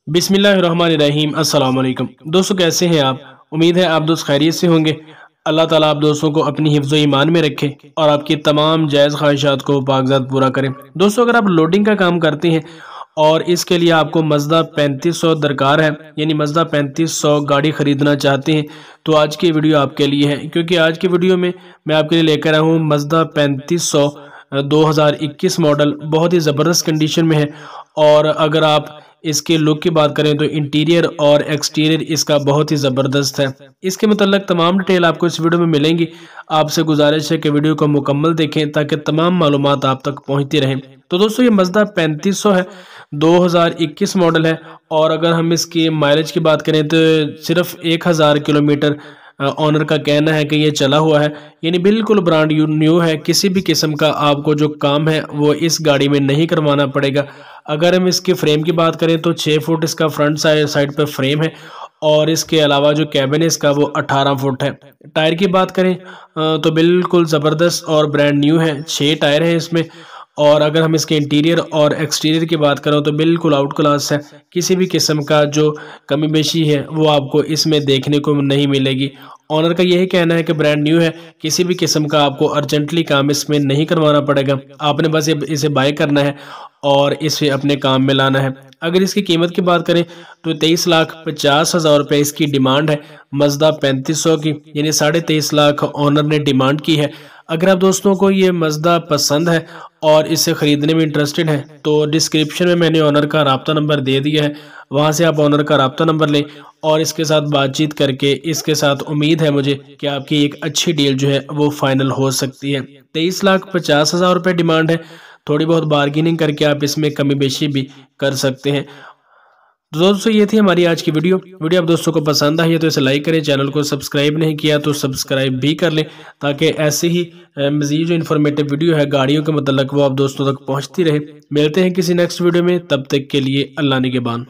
बिस्मिल्लाहिर्रहमानिर्रहीम अस्सलाम वालेकुम। दोस्तों कैसे हैं आप? उम्मीद है आप दोस्त खैरियत से होंगे। अल्लाह ताला आप दोस्तों को अपनी हिफ्ज़ ईमान में रखे और आपकी तमाम जायज़ ख्वाहिशात को पाकज़ात पूरा करें। दोस्तों अगर आप लोडिंग का काम करते हैं और इसके लिए आपको मज़दा 3500 दरकार है, यानी मज़दा 3500 गाड़ी ख़रीदना चाहते हैं, तो आज की वीडियो आपके लिए है। क्योंकि आज की वीडियो में मैं आपके लिए लेकर आया हूँ मज़दा 3500 2021 मॉडल, बहुत ही ज़बरदस्त कंडीशन में है। और अगर आप इसके लुक की बात करें तो इंटीरियर और एक्सटीरियर इसका बहुत ही ज़बरदस्त है। इसके मतलब तमाम डिटेल आपको इस वीडियो में मिलेंगी। आपसे गुजारिश है कि वीडियो को मुकम्मल देखें ताकि तमाम मालूमात आप तक पहुंचती रहें। तो दोस्तों ये मज़दा 3500 है, 2021 मॉडल है। और अगर हम इसकी माइलेज की बात करें तो सिर्फ 1000 किलोमीटर ऑनर का कहना है कि ये चला हुआ है, यानी बिल्कुल ब्रांड न्यू है। किसी भी किस्म का आपको जो काम है वो इस गाड़ी में नहीं करवाना पड़ेगा। अगर हम इसके फ्रेम की बात करें तो 6 फुट इसका फ्रंट साइड पर फ्रेम है और इसके अलावा जो कैबिन है इसका वो 18 फुट है। टायर की बात करें तो बिल्कुल ज़बरदस्त और ब्रांड न्यू है, 6 टायर हैं इसमें। और अगर हम इसके इंटीरियर और एक्सटीरियर की बात करें तो बिल्कुल आउट क्लास है। किसी भी किस्म का जो कमी बेशी है वो आपको इसमें देखने को नहीं मिलेगी। ऑनर का यही कहना है कि ब्रांड न्यू है, किसी भी किस्म का आपको अर्जेंटली काम इसमें नहीं करवाना पड़ेगा। आपने बस इसे बाय करना है और इसे अपने काम में लाना है। अगर इसकी कीमत की बात करें तो 23,50,000 रुपये इसकी डिमांड है मज़दा 3500 की, यानी 23.5 लाख ऑनर ने डिमांड की है। अगर आप दोस्तों को ये मज़दा पसंद है और इसे ख़रीदने में इंटरेस्टेड हैं तो डिस्क्रिप्शन में मैंने ऑनर का रब्ता नंबर दे दिया है, वहाँ से आप ऑनर का रब्ता नंबर लें और इसके साथ बातचीत करके इसके साथ उम्मीद है मुझे कि आपकी एक अच्छी डील जो है वो फाइनल हो सकती है। 23,50,000 रुपये डिमांड है, थोड़ी बहुत बार्गेनिंग करके आप इसमें कमी बेशी भी कर सकते हैं। तो दोस्तों ये थी हमारी आज की वीडियो आप दोस्तों को पसंद आई है तो इसे लाइक करें, चैनल को सब्सक्राइब नहीं किया तो सब्सक्राइब भी कर लें ताकि ऐसे ही मज़ीद जो इन्फॉर्मेटिव वीडियो है गाड़ियों के मतलब वो आप दोस्तों तक पहुंचती रहे। मिलते हैं किसी नेक्स्ट वीडियो में, तब तक के लिए अल्लाह निगहबान।